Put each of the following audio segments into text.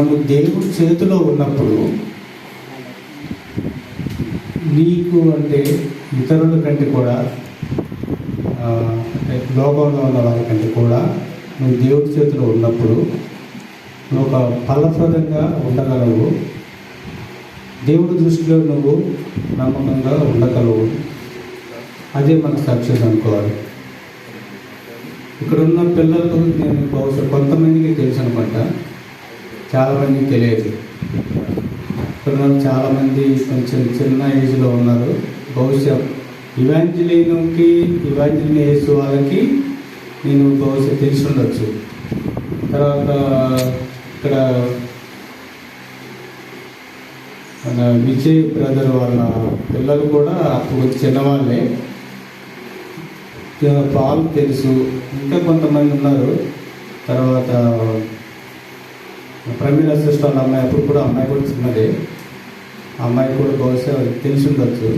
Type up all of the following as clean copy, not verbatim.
నువ్వు దేవుడి చేతిలో ఉన్నప్పుడు నీకు అంటే ఇతరుల కంటే కూడా లోకంలో ఉన్న వాళ్ళకంటే కూడా నువ్వు దేవుడి చేతిలో ఉన్నప్పుడు నువ్వు ఒక ఫలప్రదంగా ఉండగలవు. దేవుడి దృష్టిలో నువ్వు నమ్మకంగా ఉండగలవు. అదే మన సక్సెస్ అనుకోవాలి. ఇక్కడ ఉన్న పిల్లలు నేను బహుశా కొంతమందికి తెలుసు అనుకుంటా, చాలామందికి తెలియదు. ఇక్కడ చాలామంది కొంచెం చిన్న ఏజ్లో ఉన్నారు. బహుశా ఇవాంజలిన్ ఏజ్ వాళ్ళకి నేను బహుశా తెలిసి ఉండొచ్చు. తర్వాత ఇక్కడ మన విజయ్ బ్రదర్ వాళ్ళ పిల్లలు కూడా అప్పుడు చిన్నవాళ్ళే, పాలు తెలుసు. ఇంకా కొంతమంది ఉన్నారు. తర్వాత ప్రమీల సిస్టర్ వాళ్ళ అమ్మాయి, అప్పుడు కూడా అమ్మాయి కూడా చిన్నదే, అమ్మాయి కూడా బహుశా తెలిసి ఉండొచ్చు.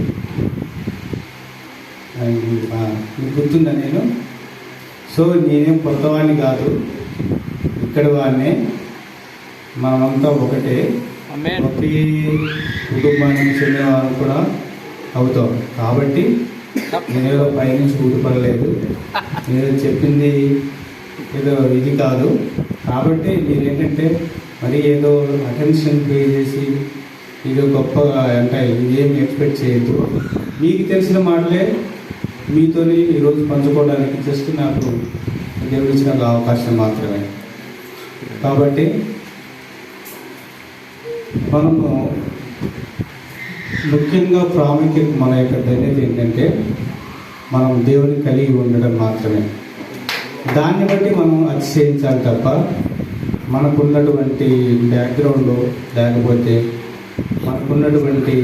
మీకు గుర్తుందా? సో నేనేం కొత్తవాడిని కాదు, ఇక్కడి వాడినే. మనమంతా ఒకటే, ఒకే కుటుంబానికి చెందిన వాళ్ళు కూడా అవుతాం. కాబట్టి నేనేదో పైనుంచి ఊడిపడలేదు, నేను చెప్పింది ఏదో ఇది కాదు. కాబట్టి మీరేంటంటే మరి ఏదో అటెన్షన్ పే చేసి ఏదో గొప్పగా అంటే ఇదేం ఎక్స్పెక్ట్ చేయొద్దు. మీకు తెలిసిన మాటలే మీతో ఈరోజు పంచుకోవడానికి జస్ట్ నాకు దేవుడు ఇచ్చిన అవకాశం మాత్రమే. కాబట్టి మనము ముఖ్యంగా ప్రాముఖ్యత మన యొక్క ధన్యత ఏంటంటే మనం దేవుని కలిగి ఉండడం మాత్రమే. దాన్ని బట్టి మనం అతిశయించాలి తప్ప మనకున్నటువంటి బ్యాక్గ్రౌండ్, లేకపోతే మనకున్నటువంటి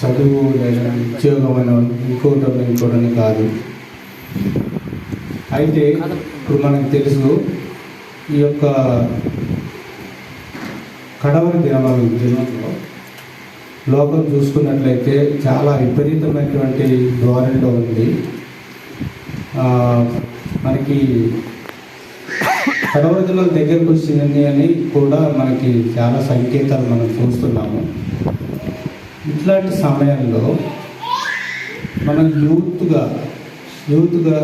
చదువు లేదా ఉద్యోగం అని ఇంకోటని కాదు. అయితే ఇప్పుడు మనకు తెలుసు, ఈ యొక్క కడవరి దినంలో లోకం చూసుకున్నట్లయితే చాలా విపరీతమైనటువంటి ధోరణిలో ఉంది. మనకి కడవరి దినాలు దగ్గరకు వచ్చింది అని కూడా మనకి చాలా సంకేతాలు మనం చూస్తున్నాము. ఇట్లాంటి సమయంలో మనం యూత్గా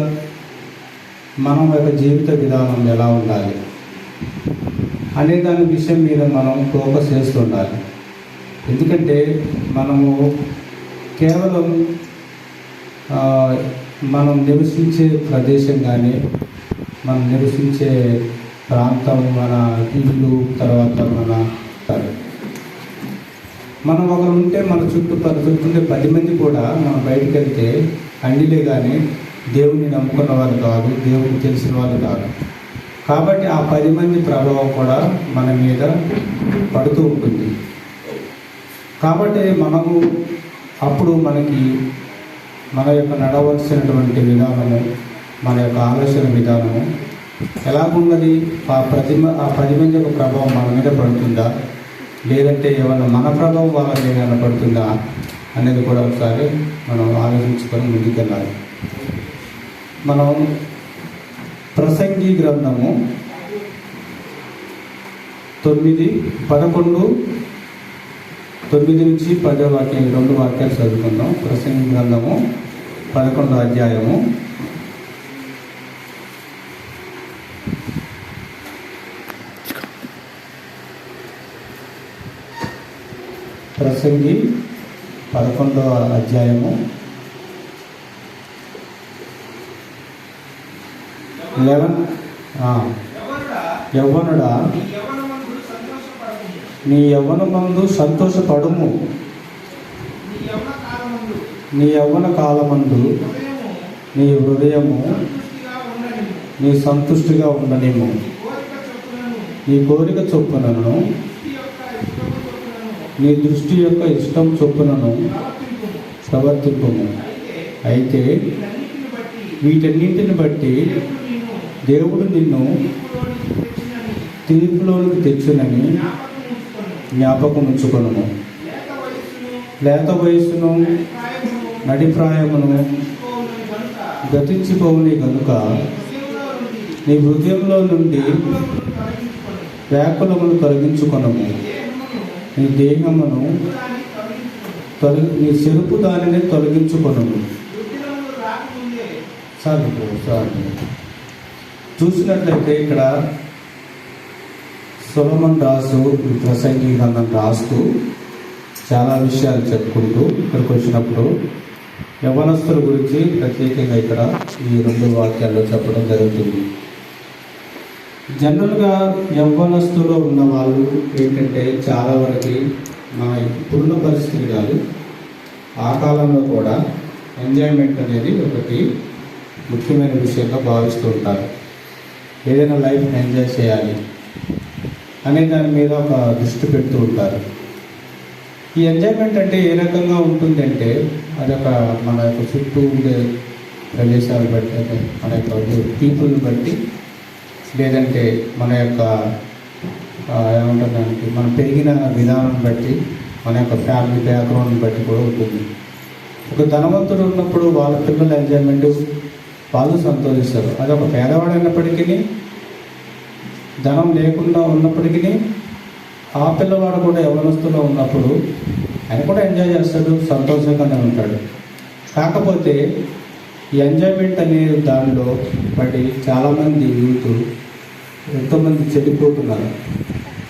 మనం యొక్క జీవిత విధానం ఎలా ఉండాలి అనే దాని విషయం మీద మనం ఫోకస్ చేస్తుండాలి. ఎందుకంటే మనము కేవలం మనం నివసించే ప్రదేశం కానీ, మనం నివసించే ప్రాంతం, మన ఇల్లు, తర్వాత మనం ఒకరు ఉంటే మన చుట్టూ 10 మంది కూడా మనం బయటకు వెళ్తే అండిలే కానీ దేవుడిని నమ్ముకున్న వాళ్ళు కాదు, దేవుడిని తెలిసిన వాళ్ళు కాదు. కాబట్టి ఆ 10 మంది ప్రభావం కూడా మన మీద పడుతూ ఉంటుంది. కాబట్టి మనము అప్పుడు మనకి మన యొక్క నడవలసినటువంటి విధానము, మన యొక్క ఆలోచన విధానము ఎలాగున్నది, ఆ 10 మంది యొక్క ప్రభావం మన మీద పడుతుందా, లేదంటే ఏమన్నా మన ప్రభావం వాళ్ళ మీద ఏమైనా పడుతుందా అనేది కూడా ఒకసారి మనం ఆలోచించుకొని ముందుకెళ్ళాలి. మనం ప్రసంగి గ్రంథము 9:11 నుంచి 10 వాక్యం, 2 వాక్యాలు చదువుకుందాం. ప్రసంగి గ్రంథము 11వ అధ్యాయము. ప్రసంగి 11వ అధ్యాయము 11. యవ్వనుడా, నీ యవ్వనమందు సంతోషపడుము, నీ యవ్వన కాలమందు నీ హృదయము నీ సంతుష్టిగా ఉండనేమో, నీ కోరిక చొప్పునను నీ దృష్టి యొక్క ఇష్టం చొప్పునను ప్రవర్తింపుము. అయితే వీటన్నింటిని బట్టి దేవుడు నిన్ను తీర్పులోనికి తెచ్చునని జ్ఞాపకం ఉంచుకొనుము. లేత వయస్సును నడిప్రాయమును గతించిపోవుని గనుక నీ హృదయంలో నుండి వ్యాకులమును తొలగించుకొనము, నీ దేహమును నీ చెరుపు దానిని తొలగించుకొనము. చూసినట్లయితే ఇక్కడ సొలొమోను రాసు ప్రసంగి గ్రంథం రాస్తూ చాలా విషయాలు చెప్పుకుంటూ ఇక్కడికి వచ్చినప్పుడు యవ్వనస్తుల గురించి ప్రత్యేకంగా ఇక్కడ ఈ 2 వాక్యాల్లో చెప్పడం జరుగుతుంది. జనరల్గా యవ్వనస్తులో ఉన్న వాళ్ళు ఏంటంటే చాలా వరకు మన ఇప్పుడున్న పరిస్థితి కాదు, ఆ కాలంలో కూడా ఎంజాయ్మెంట్ అనేది ఒకటి ముఖ్యమైన విషయంగా భావిస్తూ ఉంటారు. ఏదైనా లైఫ్ని ఎంజాయ్ చేయాలి అనే దాని మీద ఒక దృష్టి పెడుతూ ఉంటారు. ఈ ఎంజాయ్మెంట్ అంటే ఏ రకంగా ఉంటుందంటే అదొక మన యొక్క చుట్టూ ఉండే ప్రదేశాలు బట్టి, మన యొక్క పీపుల్ని బట్టి, లేదంటే మన యొక్క ఏమంటుందానికి మనం పెరిగిన విధానం బట్టి, మన యొక్క ఫ్యామిలీ బ్యాక్గ్రౌండ్ని బట్టి కూడా ఉంటుంది. ఒక ధనవంతుడు ఉన్నప్పుడు వాళ్ళ పిల్లల ఎంజాయ్మెంట్ వాళ్ళు సంతోషిస్తారు. అది ఒక పేదవాడు అయినప్పటికీ, ధనం లేకుండా ఉన్నప్పటికీ ఆ పిల్లవాడు కూడా యవ్వనస్తులో ఉన్నప్పుడు ఆయన కూడా ఎంజాయ్ చేస్తాడు, సంతోషంగానే ఉంటాడు. కాకపోతే ఈ ఎంజాయ్మెంట్ అనే దానిలో బట్టి చాలామంది యూత్ ఎంతోమంది చెడిపోతున్నారు.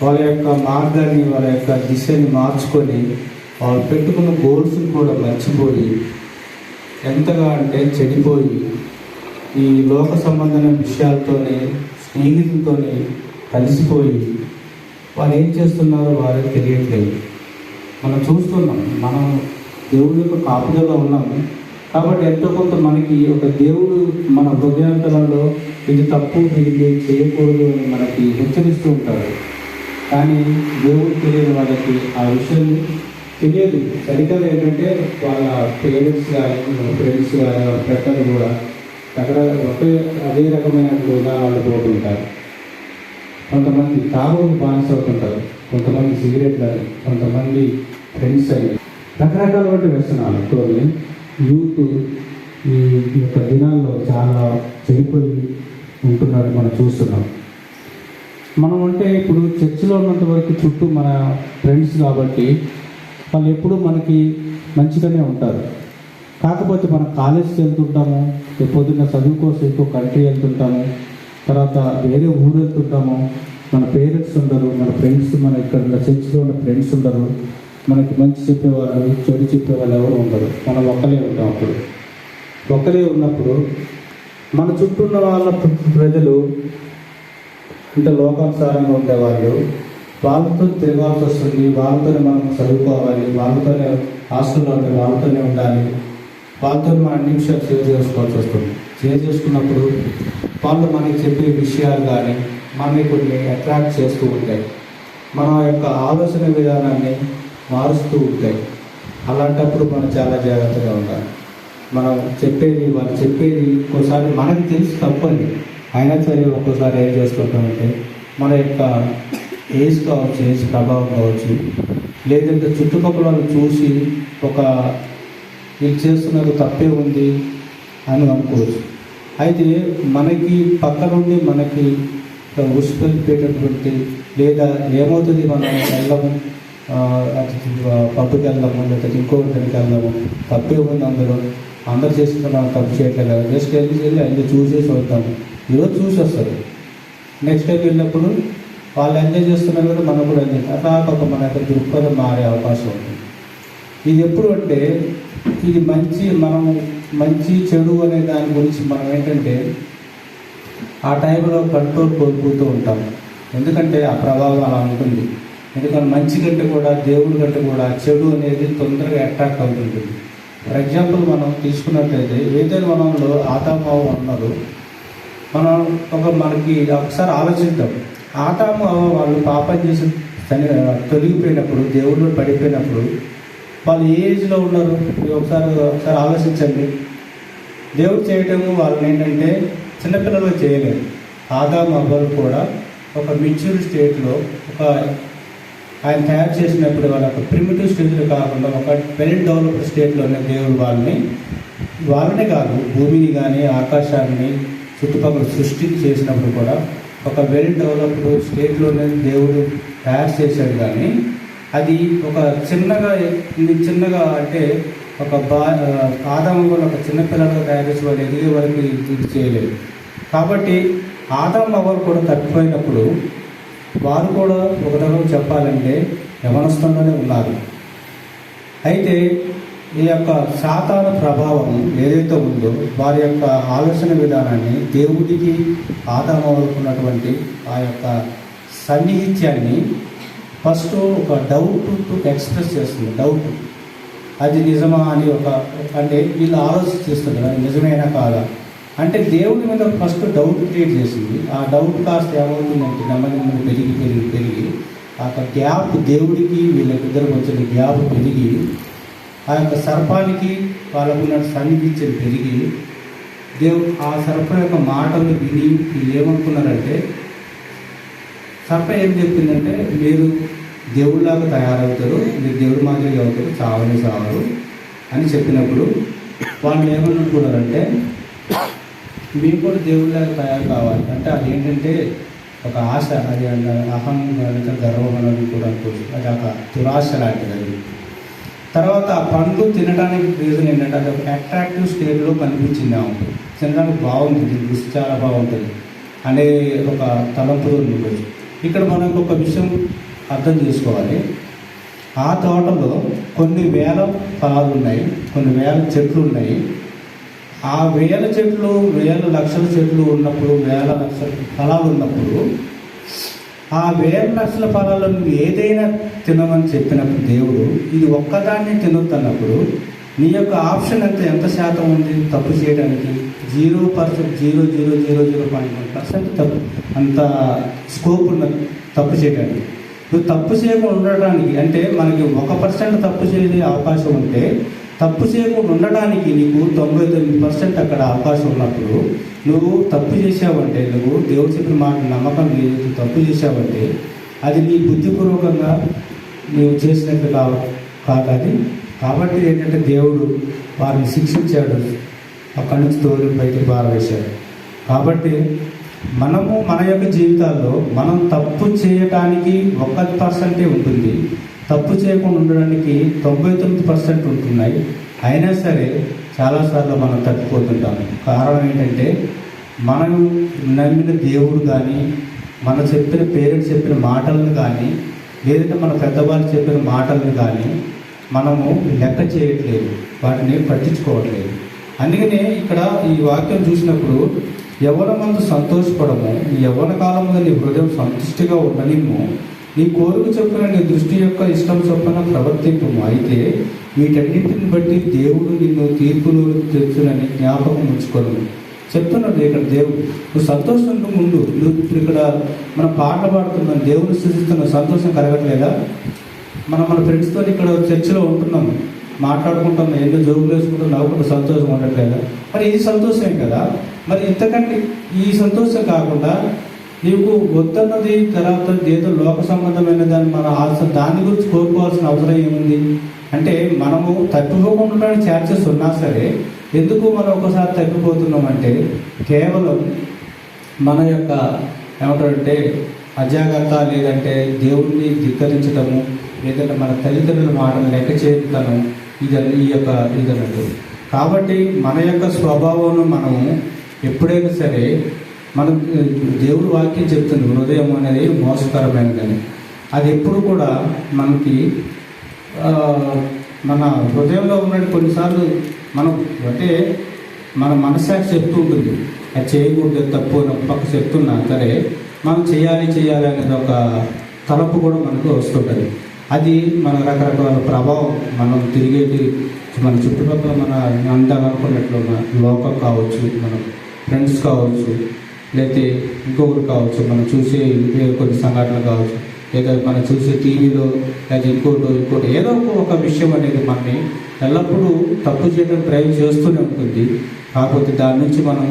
వాళ్ళ యొక్క మార్గాన్ని, వాళ్ళ యొక్క దిశని మార్చుకొని వాళ్ళు పెట్టుకున్న గోల్స్ని కూడా మర్చిపోయి ఎంతగా అంటే చెడిపోయి ఈ లోక సంబంధమైన విషయాలతోనే, స్నేహితులతోనే కలిసిపోయి వాళ్ళు ఏం చేస్తున్నారో వారికి తెలియట్లేదు. మనం చూస్తున్నాం, మనం దేవుడి యొక్క కాపుదలో ఉన్నాము. కాబట్టి ఎంతో కొంత మనకి ఒక దేవుడు మన హృదయాంతరంలో ఇది తప్పు, ఇది చేయకూడదు అని మనకి హెచ్చరిస్తూ ఉంటారు. కానీ దేవుడు తెలియని వాళ్ళకి ఆ విషయం తెలియదు. సరిగ్గా ఏంటంటే వాళ్ళ పేరెంట్స్ కానీ, ఫ్రెండ్స్ కానీ, వాళ్ళ ప్రక్కలు కూడా అక్కడ అదే రకమైన వాళ్ళు పోతుంటారు. కొంతమంది తాగుడు బానిస అవుతుంటారు, కొంతమంది సిగరెట్లు అని, కొంతమంది ఫ్రెండ్స్ అని, రకరకాల వ్యసనాలతో యూత్ ఈ యొక్క దినాల్లో చాలా చెడిపోయి ఉంటున్నారు మనం చూస్తున్నాం. మనం అంటే ఇప్పుడు చర్చిలో ఉన్నంత వరకు చుట్టూ మన ఫ్రెండ్స్ కాబట్టి వాళ్ళు ఎప్పుడూ మనకి మంచిగానే ఉంటారు. కాకపోతే మనం కాలేజ్కి వెళ్తుంటాము, పొద్దున్న చదువు కోసం ఎక్కువ కంట్రీ వెళ్తుంటాము, తర్వాత వేరే ఊరు వెళ్తుంటాము. మన పేరెంట్స్ ఉండరు, మన ఫ్రెండ్స్, మన ఇక్కడ ఉన్న చర్చిలో ఉన్న ఫ్రెండ్స్ ఉండరు, మనకి మంచి చెప్పేవాళ్ళు, చెడు చెప్పేవాళ్ళు ఎవరు ఉండరు. మనం ఒక్కలే ఉంటాం. అప్పుడు ఒక్కలే ఉన్నప్పుడు మన చుట్టూ ఉన్న వాళ్ళ ప్రజలు అంటే లోకానుసారంగా ఉండేవాళ్ళు, వాళ్ళతో తిరగాల్సి వస్తుంది, వాళ్ళతోనే మనం చదువుకోవాలి, వాళ్ళతోనే హాస్టల్లో ఉంటే వాళ్ళతోనే ఉండాలి, వాళ్ళతో మన అన్ని విషయాలు షేర్ చేసుకోవాల్సి వస్తుంది. షేర్ చేసుకున్నప్పుడు వాళ్ళు మనకి చెప్పే విషయాలు కానీ మనని కొన్ని అట్రాక్ట్ చేస్తూ ఉంటాయి, మన యొక్క ఆలోచన విధానాన్ని మారుస్తూ ఉంటాయి. అలాంటప్పుడు మనం చాలా జాగ్రత్తగా ఉండాలి. మనం చెప్పేది, వాళ్ళు చెప్పేది ఒక్కోసారి మనకి తెలిసి తప్పండి, అయినా సరే ఒక్కోసారి ఏం చేసుకుంటామంటే మన యొక్క ఏజ్ కావచ్చు, ఏజ్ ప్రభావం కావచ్చు, లేదంటే చుట్టుపక్కల వాళ్ళు చూసి ఒక వీళ్ళు చేస్తున్నది తప్పే ఉంది అని అనుకోవచ్చు. అయితే మనకి పక్క నుండి మనకి ఉసిపెట్టేటటువంటి లేదా ఏమవుతుంది, మనం వెళ్ళము పబ్బుకి వెళ్దాము, లేకపోతే ఇంకొకటి దగ్గరికి వెళ్దాము, తప్పే ఉంది, అందరూ చేస్తున్న మనం తప్పు చేయట్లేదు కదా, జస్ట్ వెళ్ళి అన్నీ చూసేసి వస్తాము. ఈరోజు చూసి వస్తారు, నెక్స్ట్ టైం వెళ్ళినప్పుడు వాళ్ళు ఎంజాయ్ చేస్తున్నారు కదా, మనం కూడా ఎంజాయ్, అట్లా ఒక మన యొక్క దృక్పథం మారే అవకాశం ఉంటుంది. ఇది ఎప్పుడు అంటే ఇది మనం మంచి చెడు అనే దాని గురించి మనం ఏంటంటే ఆ టైంలో కంట్రోల్ కోల్పోతూ ఉంటాం. ఎందుకంటే ఆ ప్రభావం అలా ఉంటుంది. ఎందుకంటే మంచి కంటే కూడా, దేవుడి కంటే కూడా చెడు అనేది తొందరగా అట్రాక్ట్ అవుతుంది. ఫర్ ఎగ్జాంపుల్ మనం తీసుకున్నట్లయితే ఏదైనా మనంలో ఆదాము అవ్వ ఉన్నారు, మనకి ఒకసారి ఆలోచిద్దాం. ఆదాము అవ్వ వాళ్ళు పాపం చేసి తొలగిపోయినప్పుడు, దేవుళ్ళు పడిపోయినప్పుడు వాళ్ళు ఏ ఏజ్లో ఉన్నారు ఒకసారి ఆలోచించండి. దేవుడు చేయటము వాళ్ళని ఏంటంటే చిన్నపిల్లలు చేయలేదు. ఆదాము అవ్వలు కూడా ఒక మెచ్యూర్ స్టేట్లో, ఒక ఆయన తయారు చేసినప్పుడు వాళ్ళ ఒక ప్రిమిటివ్ స్టేజ్లో కాకుండా ఒక వెల్ డెవలప్డ్ స్టేట్లోనే దేవుడు వాళ్ళనే కాదు, భూమిని కానీ ఆకాశాన్ని చుట్టుపక్కల సృష్టి చేసినప్పుడు కూడా ఒక వెల్ డెవలప్డ్ స్టేట్లోనే దేవుడు తయారు చేశాడు. కానీ అది ఒక చిన్నగా అంటే ఒక ఆదాము కూడా ఒక చిన్న పిల్లలుగా తయారు చేసి వాళ్ళు ఎదిగే వరకు ఇది చేయలేదు. కాబట్టి ఆదాము అవ్వలు కూడా తప్పిపోయినప్పుడు వారు కూడా ఒక రకంగా చెప్పాలంటే యవనస్థంలోనే ఉన్నారు. అయితే ఈ యొక్క సాతాను ప్రభావం ఏదైతే ఉందో వారి యొక్క ఆలోచన విధానాన్ని దేవుడికి ఆదాము ఉన్నటువంటి ఆ యొక్క సన్నిహిత్యాన్ని ఫస్ట్ ఒక డౌట్ ఎక్స్ప్రెస్ చేస్తుంది. డౌట్ అది నిజమా అని అంటే వీళ్ళు ఆలోచిస్తున్నారు అది నిజమేనా కాదా అంటే దేవుడి మీద ఫస్ట్ డౌట్ క్రియేట్ చేసింది. ఆ డౌట్ కాస్త ఏమవుతుందంటే నెమ్మది పెరిగి ఆ యొక్క గ్యాప్ దేవుడికి వీళ్ళకిద్దరికి వచ్చిన గ్యాప్ పెరిగి ఆ యొక్క సర్పానికి వాళ్ళకున్న సన్నిహిత్యం పెరిగి ఆ సర్పం యొక్క మాటలు విని వీళ్ళు ఏమనుకున్నారంటే, సర్పం ఏం చెప్పిందంటే మీరు దేవుళ్ళలాగా తయారవుతారు, మీరు దేవుడి మాదిరిగా అవుతారు, చావరు అని చెప్పినప్పుడు వాళ్ళు ఏమనుకున్నారంటే మేము కూడా దేవుళ్ళలాగా తయారు కావాలి. అంటే అది ఏంటంటే ఒక ఆశ, అది అహం గర్వం అనేది కూడా అనుకోవచ్చు. అది ఒక దురాశ లాంటిది. అది తర్వాత ఆ పండ్లు తినడానికి రీజన్ ఏంటంటే అది ఒక అట్రాక్టివ్ స్టేట్లో కనిపించింది. తినడానికి బాగుంటుంది, రుచి చాలా బాగుంటుంది అనే ఒక తలంపులో ఉండవచ్చు. ఇక్కడ మనకు ఒక విషయం అర్థం చేసుకోవాలి. ఆ తోటలో కొన్ని వేల ఫలాలు ఉన్నాయి, కొన్ని వేల చెట్లు ఉన్నాయి. ఆ వేల చెట్లు, వేల లక్షల చెట్లు ఉన్నప్పుడు, వేల లక్షల ఫలాలు ఉన్నప్పుడు ఆ వేల లక్షల ఫలాలు నువ్వు ఏదైనా తినమని చెప్పినప్పుడు దేవుడు ఇది ఒక్కదాన్ని తినొద్దన్నప్పుడు నీ యొక్క ఆప్షన్ ఎంత శాతం ఉంది తప్పు చేయడానికి? 0%, 0.00001% తప్పు, అంత స్కోప్ ఉన్నది తప్పు చేయడానికి. నువ్వు తప్పు చేయకుండా ఉండటానికి అంటే మనకి 1% తప్పు చేసే అవకాశం ఉంటే తప్పు చేయకుండా ఉండడానికి నీకు 99% అక్కడ అవకాశం ఉన్నప్పుడు నువ్వు తప్పు చేసావంటే, నువ్వు దేవుడు చెప్పిన మాట నమ్మకం లేదు, తప్పు చేసావంటే అది నీ బుద్ధిపూర్వకంగా నువ్వు చేసినట్టు కాదు అది. కాబట్టి ఏంటంటే దేవుడు వారిని శిక్షించాడు, అక్కడి నుంచి తోలి బయటికి పారవేశాడు. కాబట్టి మనము మన యొక్క జీవితాల్లో మనం తప్పు చేయటానికి 1% ఉంటుంది, తప్పు చేయకుండా ఉండడానికి 99% ఉంటున్నాయి. అయినా సరే చాలాసార్లు మనం తప్పిపోతుంటాము. కారణం ఏంటంటే మనం నమ్మిన దేవుడు కానీ, మన చెప్పిన పేరెంట్స్ చెప్పిన మాటలను కానీ, లేదంటే మన పెద్దవాళ్ళు చెప్పిన మాటలను కానీ మనము లెక్క చేయట్లేదు, వాటిని పట్టించుకోవట్లేదు. అందుకనే ఇక్కడ ఈ వాక్యం చూసినప్పుడు యవ్వనమందు సంతోషపడము, నీ యవ్వన కాలం నీ హృదయం సంతుష్టిగా ఉండనిమ్ము, నీ కోరిక చొప్పున నీ దృష్టి యొక్క ఇష్టం చొప్పున ప్రవర్తింపము. అయితే వీటన్నింటిని బట్టి దేవుడు నిన్ను తీర్పులు తెచ్చునని జ్ఞాపకం ఉంచుకోను చెప్తున్నాడు ఇక్కడ దేవుడు. నువ్వు సంతోషంతో ముందు నువ్వు ఇక్కడ మనం పాటలు పాడుతున్నాం, దేవుని స్థుతిస్తున్న సంతోషం కలగట్లేదా? మన ఫ్రెండ్స్తో ఇక్కడ చర్చిలో ఉంటున్నాం, మాట్లాడుకుంటాం, ఎన్నో జోకులు వేసుకుంటాం, నవ్వుకుంటూ సంతోషం ఉండట్లేదా? మరి ఇది సంతోషమే కదా. మరి ఇంతకంటే ఈ సంతోషం కాకుండా నీకు వద్దన్నది తర్వాత ఏదో లోక సంబంధమైన దాని గురించి కోరుకోవాల్సిన అవసరం ఏముంది అంటే, మనము తప్పిపోకుండా ఛాన్సెస్ ఉన్నా సరే ఎందుకు మనం ఒకసారి తప్పిపోతున్నామంటే కేవలం మన యొక్క ఏమంటారంటే అజాగ్రత్త, లేదంటే దేవుణ్ణి ధిక్కరించడము, లేదంటే మన తల్లిదండ్రుల మాటలు లెక్క చేయటము, ఇదన్నట్టు. కాబట్టి మన యొక్క స్వభావం మనము ఎప్పుడైనా సరే మనం దేవుడు వాక్యం చెప్తుంది హృదయం అనేది మోసకరమైనదని. అది ఎప్పుడు కూడా మనకి మన హృదయంలో ఉన్నట్టు కొన్నిసార్లు మనం అంటే మన మనస్సాక్షి చెప్తూ ఉంటుంది అది చేయకూడదు, తప్పు పక్క చెప్తున్నా సరే మనం చేయాలి అనేది ఒక తలపు కూడా మనకు వస్తుంటుంది. అది మన రకరకాల ప్రభావం మనం తిరిగేటి మన చుట్టుపక్కల మన అందాలు అనుకున్నట్లు మన లోకం కావచ్చు, మన ఫ్రెండ్స్ కావచ్చు, లేకపోతే ఇంకొకరు కావచ్చు, మనం చూసే కొన్ని సంఘటనలు కావచ్చు, లేదా మనం చూసే టీవీలో, లేదా ఇంకోటి ఏదో ఒక విషయం అనేది మనని ఎల్లప్పుడూ తప్పు చేయడం ట్రై చేస్తూనే ఉంటుంది. కాకపోతే దాని నుంచి మనం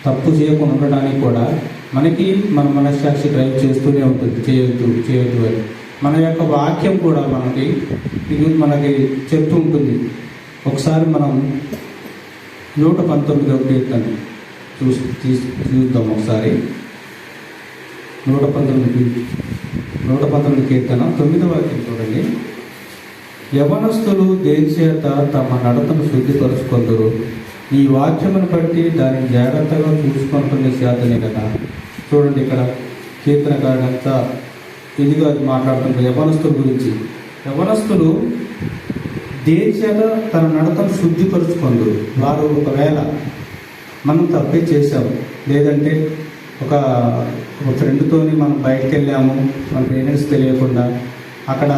తప్పు చేయకుండా ఉండడానికి కూడా మనకి మన మనస్సాక్షి డ్రైవ్ చేస్తూనే ఉంటుంది, చేయొద్దు అని. మన యొక్క వాక్యం కూడా మనకి చెప్తూ ఉంటుంది. ఒకసారి మనం 119 చూద్దాం ఒకసారి. 119 కీర్తన 9వ వాక్యం చూడండి. యవనస్తులు దేని చేత తమ నడతను శుద్ధిపరుచుకొందురు, ఈ వాక్యమును బట్టి దానిని జాగ్రత్తగా చూసుకుంటున్న చేతనే కదా. చూడండి, ఇక్కడ కీర్తనకారుడంతా ఇదిగా మాట్లాడుతున్నారు యవనస్తుల గురించి. యవనస్తులు దేని చేత తన నడతను శుద్ధిపరుచుకొందురు. వారు ఒకవేళ మనం తప్పే చేసాము, లేదంటే ఒక ఫ్రెండ్తోని మనం బయటకు వెళ్ళాము, మన పేరెంట్స్ తెలియకుండా అక్కడ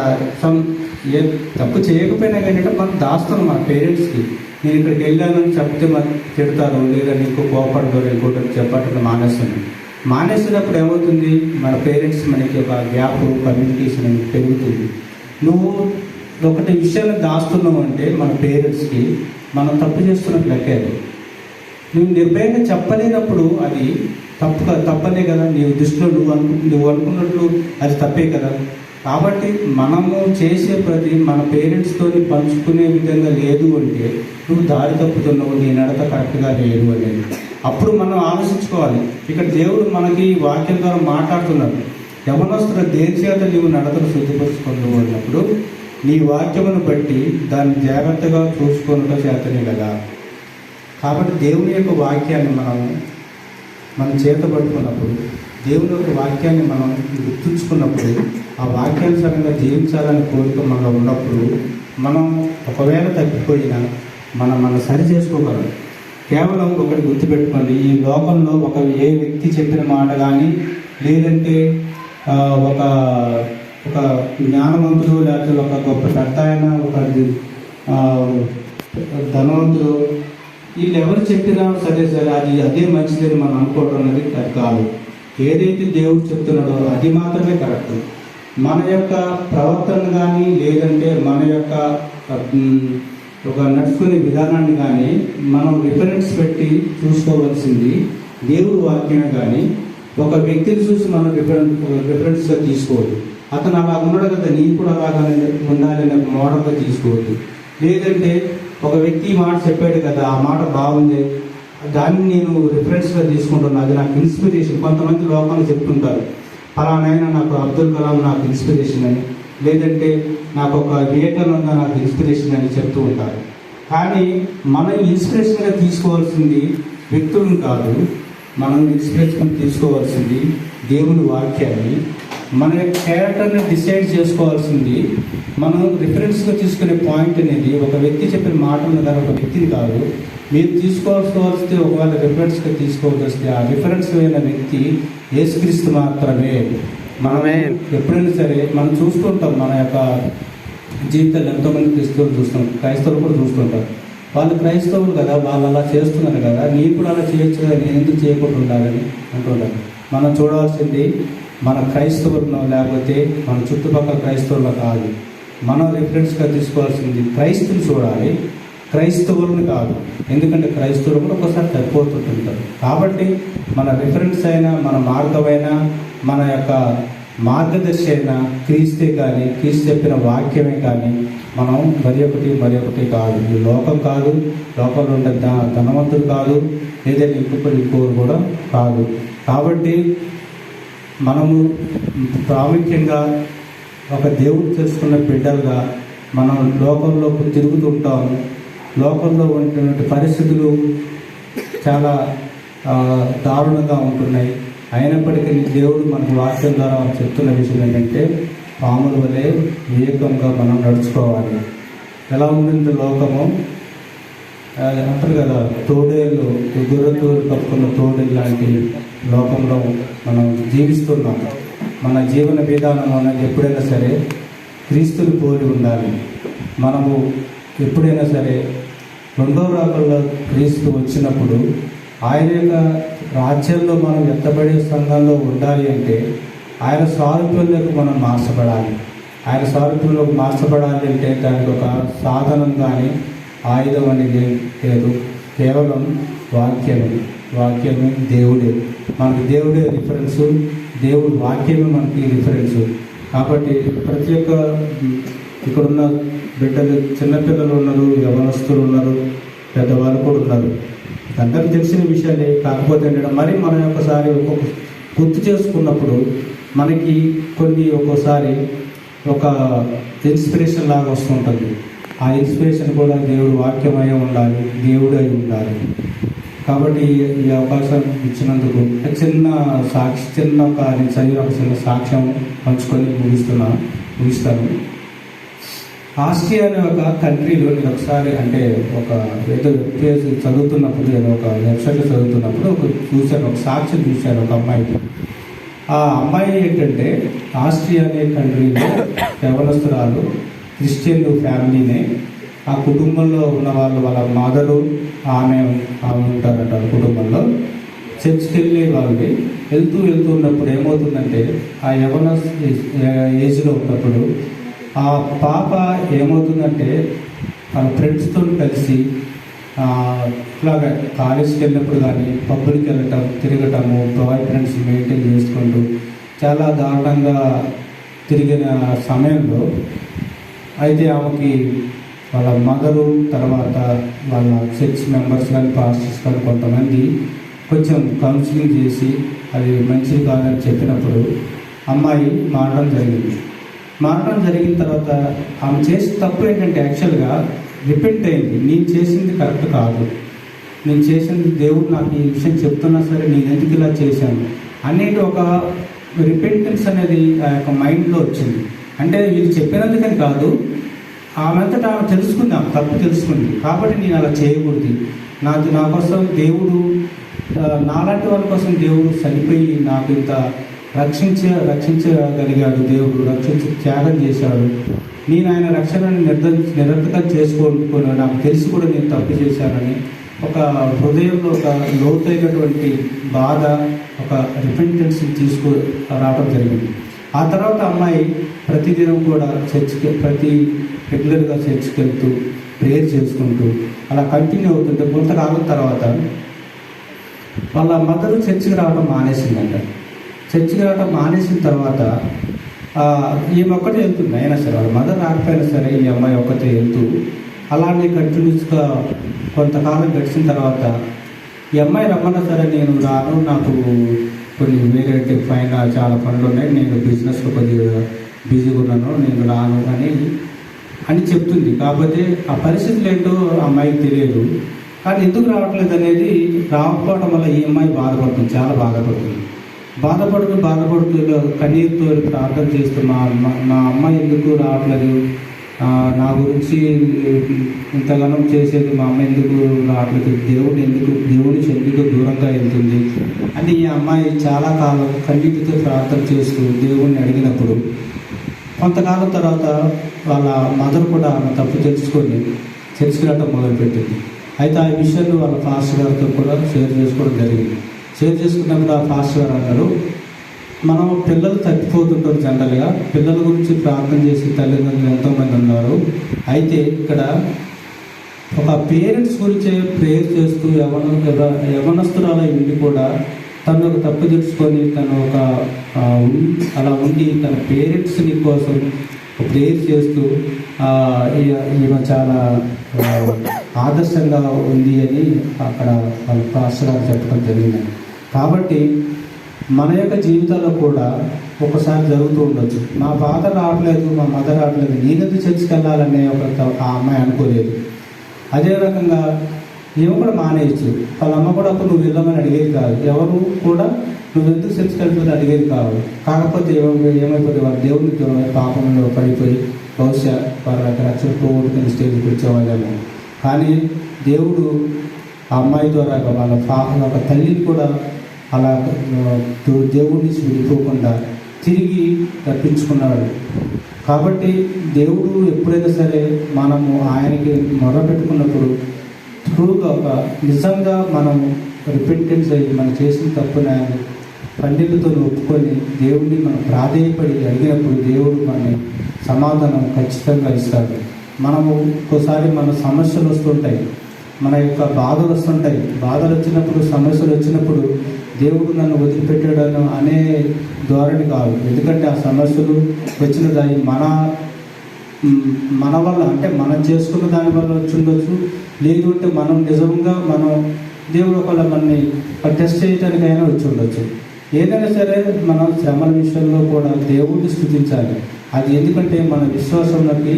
ఏ తప్పు చేయకపోయినా కానీ మనం దాస్తున్నాం మన పేరెంట్స్కి. నేను ఇక్కడికి వెళ్ళానని చెప్తే మనం తిడతారు, లేదంటే ఇంకో కోపడతారు, ఇంకోటి చెప్పటం మానేసినప్పుడు ఏమవుతుంది, మన పేరెంట్స్ మనకి ఒక గ్యాప్ కమ్యూనికేషన్ అనేది పెరుగుతుంది. నువ్వు ఒకటి విషయాన్ని దాస్తున్నావు అంటే మన పేరెంట్స్కి మనం తప్పు చేస్తున్నట్టు లెక్కేది. నువ్వు నిర్భయంగా చెప్పలేనప్పుడు అది తప్పనే కదా. నీ దృష్టిలో నువ్వు అనుకున్నట్లు అది తప్పే కదా. కాబట్టి మనము చేసే ప్రతి మన పేరెంట్స్తో పంచుకునే విధంగా లేదు అంటే నువ్వు దారి తప్పుతున్నావు, నీ నడత కరెక్ట్గా లేదు అనేది. అప్పుడు మనం ఆలోచించుకోవాలి. ఇక్కడ దేవుడు మనకి వాక్యం ద్వారా మాట్లాడుతున్నాడు. యవనస్తుల దేని చేత నీవు నడతను శుద్ధిపరుచుకుంటూ అన్నప్పుడు నీ వాక్యమును బట్టి దాన్ని జాగ్రత్తగా చూసుకున్నట్టు చేతనే కదా. కాబట్టి దేవుని యొక్క వాక్యాన్ని మనం చేత పట్టుకున్నప్పుడు, దేవుని యొక్క వాక్యాన్ని మనం గుర్తుంచుకున్నప్పుడు, ఆ వాక్యానుసారంగా జీవించాలని కోరిక మనలో ఉన్నప్పుడు మనం ఒకవేళ తప్పిపోయినా మనం సరి చేసుకోగలం. కేవలం ఒకటి గుర్తుపెట్టుకోండి, ఈ లోకంలో ఏ వ్యక్తి చెప్పిన మాట కానీ, లేదంటే ఒక జ్ఞానవంతుడు, లేకపోతే ఒక గొప్ప పెద్ద ఆయన, ఒక ధనవంతుడు, వీళ్ళు ఎవరు చెప్పినా సరే అదే మంచిదని మనం అనుకోవడం అనేది కాదు. ఏదైతే దేవుడు చెప్తున్నాడో అది మాత్రమే కరెక్ట్. మన యొక్క ప్రవర్తన కానీ, లేదంటే మన యొక్క ఒక నడుచుకునే విధానాన్ని కానీ మనం రిఫరెన్స్ పెట్టి చూసుకోవాల్సింది దేవుడు వాక్యమే. కానీ ఒక వ్యక్తిని చూసి మనం రిఫరెన్స్గా తీసుకోవద్దు. అతను అలా ఉన్నాడు కదా, నేను కూడా అలాగానే ఉండాలని మోడల్గా తీసుకోవద్దు. లేదంటే ఒక వ్యక్తి ఈ మాట చెప్పాడు కదా, ఆ మాట బాగుంది, దాన్ని నేను రిఫరెన్స్గా తీసుకుంటున్నాను, అది నాకు ఇన్స్పిరేషన్. కొంతమంది లోకాలు చెప్తుంటారు, ఫలానైనా నాకు అబ్దుల్ కలాం నాకు ఇన్స్పిరేషన్ అని, లేదంటే నాకు ఒక వివేకానంద నాకు ఇన్స్పిరేషన్ అని చెప్తూ ఉంటారు. కానీ మనం ఇన్స్పిరేషన్గా తీసుకోవాల్సింది వ్యక్తులను కాదు, మనం ఇన్స్పిరేషన్ తీసుకోవాల్సింది దేవుని వాక్యాన్ని. మన యొక్క క్యారెక్టర్ని డిసైడ్ చేసుకోవాల్సింది మనం రిఫరెన్స్గా తీసుకునే పాయింట్ అనేది ఒక వ్యక్తి చెప్పిన మాటలను కానీ ఒక వ్యక్తిని కాదు. మీరు తీసుకోవాల్సి వస్తే ఒకవేళ రిఫరెన్స్గా తీసుకోవాల్సి వస్తే ఆ రిఫరెన్స్ అయిన వ్యక్తి యేసుక్రీస్తు మాత్రమే. మనమే ఎప్పుడైనా సరే మనం చూస్తుంటాం, మన యొక్క జీవితాలు ఎంతోమంది క్రైస్తవులు చూస్తాం, క్రైస్తవులు కూడా చూస్తుంటారు. వాళ్ళు క్రైస్తవులు కదా, వాళ్ళు అలా చేస్తున్నారు కదా, నేను కూడా అలా చేయొచ్చు కదా, నేను ఎందుకు చేయకుండా ఉండాలని అంటుంటారు. మనం చూడాల్సింది మన క్రైస్తవులను, లేకపోతే మన చుట్టుపక్కల క్రైస్తవులు కాదు. మనం రిఫరెన్స్గా తీసుకోవాల్సింది క్రైస్తువులు చూడాలి, క్రైస్తవులను కాదు. ఎందుకంటే క్రైస్తవులు కూడా ఒకసారి తప్పిపోతుంటారు. కాబట్టి మన రిఫరెన్స్ అయినా, మన మార్గమైనా, మన యొక్క మార్గదర్శి అయినా క్రీస్తే కానీ, క్రీస్తు చెప్పిన వాక్యమే కానీ మనం మరి ఒకటి కాదు. ఈ లోకం కాదు, లోకంలో ఉండే ధనవంతుడు కాదు, లేదంటే ఇంకోరు కూడా కాదు. కాబట్టి మనము ప్రాముఖ్యంగా ఒక దేవుడు తెలుసుకున్న బిడ్డలుగా మనం లోకంలో తిరుగుతుంటాము. లోకంలో ఉన్నటువంటి పరిస్థితులు చాలా దారుణంగా ఉంటున్నాయి. అయినప్పటికీ దేవుడు మనకు వాక్యం ద్వారా చెప్తున్న విషయం ఏంటంటే, పాముల వలె వివేకంగా మనం నడుచుకోవాలి. ఎలా ఉంటుంది లోకము అంటారు కదా, తోడేళ్ళు, గుర్రతూరు కప్పుకున్న తోడేళ్ళు లాంటి లోకంలో మనం జీవిస్తున్నాం. మన జీవన విధానం అనేది ఎప్పుడైనా సరే క్రీస్తుని పోలి ఉండాలి. మనము ఎప్పుడైనా సరే రెండో రాకల్లో క్రీస్తు వచ్చినప్పుడు ఆయన యొక్క రాజ్యంలో మనం ఎత్తబడే సంఘంలో ఉండాలి అంటే ఆయన స్వారూప్యంలోకి మనం మార్చబడాలి. ఆయన స్వారూప్యంలోకి మార్చబడాలి అంటే దానికి ఒక సాధనం కానీ ఆయుధం అనేది లేదు, కేవలం వాక్యమే దేవుడే. మనకి దేవుడే రిఫరెన్సు, దేవుడి వాక్యమే మనకి రిఫరెన్సు. కాబట్టి ప్రతి ఒక్క ఇక్కడున్న బిడ్డలు, చిన్నపిల్లలు ఉన్నారు, యవనస్తులు ఉన్నారు, పెద్దవాళ్ళు కూడా ఉన్నారు. అందరికి తెలిసిన విషయాలే. కాకపోతే ఏంటంటే మరి మనం ఒక్కసారి గుర్తు చేసుకున్నప్పుడు మనకి కొన్ని ఒక్కోసారి ఒక ఇన్స్పిరేషన్ లాగా వస్తుంటుంది. ఆ ఇన్స్పిరేషన్ కూడా దేవుడు వాక్యమై ఉండాలి, దేవుడై ఉండాలి. కాబట్టి ఈ అవకాశం ఇచ్చినందుకు చిన్న నేను చదివిన ఒక చిన్న సాక్ష్యం పంచుకొని ముగిస్తాను. ఆస్ట్రియా అనే ఒక కంట్రీలో నేను ఒకసారి అంటే ఒక ఏదో పేజ్ చదువుతున్నప్పుడు, ఏదో ఒక వెబ్సైట్లో చదువుతున్నప్పుడు ఒక సాక్ష్యం చూశాను ఒక అమ్మాయికి. ఆ అమ్మాయి ఏంటంటే ఆస్ట్రియా అనే కంట్రీలో యవనస్తురాలు, క్రిస్టియన్ ఫ్యామిలీనే. ఆ కుటుంబంలో ఉన్న వాళ్ళ మదరు ఆమె ఉంటారట కుటుంబంలో. చర్చ్కి వెళ్ళే వాళ్ళకి వెళ్తూ ఉన్నప్పుడు ఏమవుతుందంటే ఆ యవన ఏజ్లో ఉన్నప్పుడు ఆ పాప ఏమవుతుందంటే వాళ్ళ ఫ్రెండ్స్తో కలిసి ఇట్లాగా కాలేజీకి వెళ్ళినప్పుడు కానీ పబ్బులకి తిరగటము, బాయ్ ఫ్రెండ్స్ మెయింటైన్ చేసుకుంటూ చాలా దారుణంగా తిరిగిన సమయంలో అయితే ఆమెకి వాళ్ళ మదరు, తర్వాత వాళ్ళ చర్చ్ మెంబర్స్ కానీ పాస్టర్స్ కానీ కొంతమంది కొంచెం కౌన్సిలింగ్ చేసి అది మంచిది కాదని చెప్పినప్పుడు అమ్మాయి మారడం జరిగిన తర్వాత ఆమె చేసిన తప్పు ఏంటంటే యాక్చువల్గా రిపెంట్ అయింది. నేను చేసింది కరెక్ట్ కాదు, నేను చేసింది దేవుడు నాకు ఈ విషయం చెప్తున్నా సరే నేను ఎందుకు ఇలా చేశాను అనేది ఒక రిపెంటెన్స్ అనేది ఆ యొక్క మైండ్లో వచ్చింది. అంటే వీళ్ళు చెప్పినందుకని కాదు, ఆమెంతటా ఆమె తెలుసుకుంది, ఆమె తప్పు తెలుసుకుంది. కాబట్టి నేను అలా చేయకూడదు, నా కోసం దేవుడు, నాలాంటి వాళ్ళ కోసం దేవుడు చనిపోయి నాకు ఇంత రక్షించగలిగాడు, దేవుడు త్యాగం చేశాడు. నేను ఆయన రక్షణను నిరర్థకం చేసుకోనుకున్నాను, నాకు తెలిసి కూడా నేను తప్పు చేశానని ఒక హృదయంలో ఒక లోతైనటువంటి బాధ, ఒక రిపెంటెన్స్ రావడం జరిగింది. ఆ తర్వాత అమ్మాయి ప్రతిదినం కూడా రెగ్యులర్గా చర్చ్కి వెళ్తూ ప్రేయర్ చేసుకుంటూ అలా కంటిన్యూ అవుతుంటే కొంతకాలం తర్వాత వాళ్ళ మదరు చర్చికి రావడం మానేసిందంట. చర్చికి రావడం మానేసిన తర్వాత ఈమె ఒక్కటే వెళ్తుంది. అయినా సరే వాళ్ళ మదర్ రాకపోయినా సరే ఈ అమ్మాయి ఒక్కటే వెళ్తూ అలానే కంటిన్యూస్గా కొంతకాలం గడిచిన తర్వాత ఈ అమ్మాయి రమ్మన్నా సరే నేను రాను, నాకు కొన్ని వేరే పైన చాలా పనులు ఉన్నాయి, నేను బిజినెస్లో కొద్దిగా బిజీగా ఉన్నాను, నేను రాను అని చెప్తుంది. కాకపోతే ఆ పరిస్థితులు ఏంటో అమ్మాయికి తెలియదు. కానీ ఎందుకు రావట్లేదు అనేది రాకపోవడం వల్ల ఈ అమ్మాయి బాధపడుతుంది, చాలా బాధపడుతూ కన్నీరుతో ప్రార్థన చేస్తూ మా అమ్మాయి ఎందుకు రావట్లేదు, నా గురించి ఇంతగానం చేసేది మా అమ్మ ఎందుకు రావట్లేదు, దేవుని ఎందుకు దూరంగా వెళ్తుంది అని ఈ అమ్మాయి చాలా కాలం కన్నీటితో ప్రార్థన చేస్తూ దేవుణ్ణి అడిగినప్పుడు కొంతకాలం తర్వాత వాళ్ళ మదర్ కూడా ఆమె తప్పు తెలుసుకొని చర్చికి రావడం మొదలుపెట్టింది. అయితే ఆ విషయాన్ని వాళ్ళ పాస్టర్ గారితో కూడా షేర్ చేసుకోవడం జరిగింది. షేర్ చేసుకున్నప్పుడు ఆ పాస్టర్ గారు అన్నారు, మనం పిల్లలు తప్పిపోతుంటారు, జనరల్గా పిల్లల గురించి ప్రార్థన చేసి తల్లిదండ్రులు ఎంతోమంది ఉన్నారు. అయితే ఇక్కడ ఒక పేరెంట్స్ గురించి ప్రేయర్ చేస్తూ యవనస్తురాలై ఉండి కూడా తను ఒక తప్పు తెలుసుకొని తను అలా ఉండి తన పేరెంట్స్ని కోసం ప్రేయర్ చేస్తూ ఈమె చాలా ఆదర్శంగా ఉంది అని అక్కడ వాళ్ళ పాస్టర్ గారు చెప్పడం జరిగింది. కాబట్టి మన యొక్క జీవితాల్లో కూడా ఒకసారి జరుగుతూ ఉండొచ్చు, మా ఫాదర్ రావట్లేదు, మా మదర్ రావట్లేదు, నేనెందుకు చర్చికి వెళ్ళాలనే ఆ అమ్మాయి అనుకోలేదు. అదే రకంగా ఏమో కూడా మానేయచ్చు. వాళ్ళ అమ్మ కూడా అప్పుడు నువ్వు వెళ్ళమని అడిగేది కాదు, ఎవరు కూడా నువ్వు ఎందుకు చర్చికి వెళ్ళిపోతే అడిగేది కాదు. కాకపోతే ఏమైపోతే వాళ్ళ దేవుని దూరమై పాపంలో పడిపోయి బహుశా వాళ్ళ రక్షణ పోగొట్టుకుని స్టేజ్కి వచ్చేవాళ్ళేమో. కానీ దేవుడు ఆ అమ్మాయి ద్వారా వాళ్ళ తల్లిని కూడా అలా దేవుడిని విడిపోకుండా తిరిగి రప్పించుకున్నాడు. కాబట్టి దేవుడు ఎప్పుడైనా సరే మనము ఆయనకి మొరపెట్టుకున్నప్పుడు ట్రూగా నిజంగా మనం రిపెంటెన్స్ అయ్యి మనం చేసిన తప్పున పండితులతో ఒప్పుకొని దేవుడిని మనం ప్రాధేయపడి అడిగినప్పుడు దేవుడు మన సమాధానం ఖచ్చితంగా ఇస్తాడు. మనము ఒక్కోసారి మన సమస్యలు వస్తుంటాయి, మన యొక్క బాధలు వస్తుంటాయి. బాధలు వచ్చినప్పుడు, సమస్యలు వచ్చినప్పుడు దేవుడు నన్ను వదిలిపెట్టాడను అనే ధోరణి కాదు. ఎందుకంటే ఆ సమస్యలు వచ్చిన దాన్ని మన వల్ల, అంటే మనం చేసుకున్న దాని వల్ల వచ్చి ఉండొచ్చు, లేదు అంటే మనం నిజంగా దేవుడు ఒకవేళ మనని టెస్ట్ చేయడానికైనా వచ్చి ఉండొచ్చు. ఏదైనా సరే మనం శ్రమల విషయంలో కూడా దేవుడిని స్తుతించాలి. అది ఎందుకంటే మన విశ్వాసంలోకి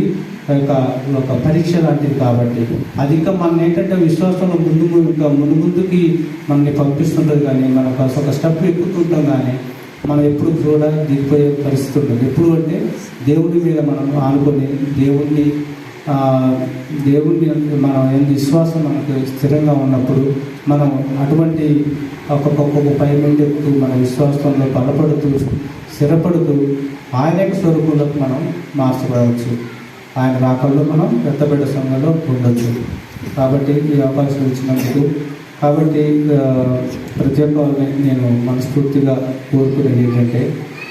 ఒక పరీక్ష లాంటిది కాబట్టి అది ఇంకా మన ఏంటంటే విశ్వాసంలో ముందుకి మనల్ని పంపిస్తుంటుంది. కానీ మనం ఒక స్టెప్ ఎక్కుతుంటాం కానీ మనం ఎప్పుడు కూడా దిగిపోయే పరిస్థితి ఉంటుంది. ఎప్పుడు అంటే దేవుడి మీద మనం ఆనుకొని దేవుడిని మనం విశ్వాసం మనకు స్థిరంగా ఉన్నప్పుడు మనం అటువంటి ఒక్కొక్క పై నుండి ఎక్కుతూ మన విశ్వాసంలో బలపడుతూ స్థిరపడుతూ ఆయన యొక్క స్వరూపంలోకి మనం మార్చబడవచ్చు. ఆయన రాకల్లో మనం పెద్దబిడ్డ సంఘంలో ఉండొచ్చు. కాబట్టి ఈ అవకాశం ఇచ్చినందుకు కాబట్టి ప్రతి ఒక్కరిని నేను మనస్ఫూర్తిగా కోరుకునేది ఏంటంటే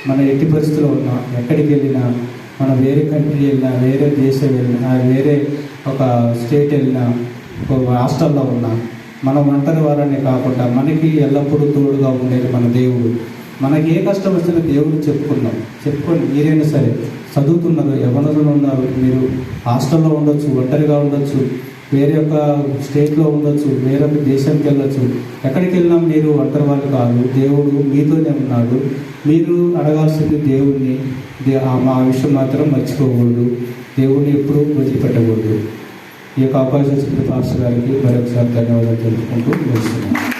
మన ఎట్టి పరిస్థితుల్లో ఉన్నా, ఎక్కడికి వెళ్ళినా, మనం వేరే కంట్రీ వెళ్ళినా, వేరే దేశం వెళ్ళినా, వేరే ఒక స్టేట్ వెళ్ళినా, ఒక హాస్టల్లో ఉన్నా, మనం ఒంటరి వారనే కాకుండా మనకి ఎల్లప్పుడూ తోడుగా ఉండేది మన దేవుడు. మనకి ఏ కష్టం వచ్చినా దేవుడు చెప్పుకొని మీరైనా సరే చదువుతున్నారు, యవ్వనులు ఉన్నారు, మీరు హాస్టల్లో ఉండొచ్చు, ఒంటరిగా ఉండొచ్చు, వేరే ఒక స్టేట్లో ఉండొచ్చు, వేరొక దేశానికి వెళ్ళొచ్చు, ఎక్కడికి వెళ్ళినా మీరు ఒంటరి వాళ్ళు కాదు. దేవుడు మీతోనే ఉన్నాడు. మీరు అడగాల్సింది దేవుడిని. ఆ విషయం మాత్రం మర్చిపోకూడదు. దేవుడిని ఎప్పుడూ వదిలిపెట్టకూడదు. ఈ యొక్క అవకాశం ఇచ్చిన పాస్టర్ గారికి మరొకసారి ధన్యవాదాలు తెలుపుకుంటూ వస్తున్నాను.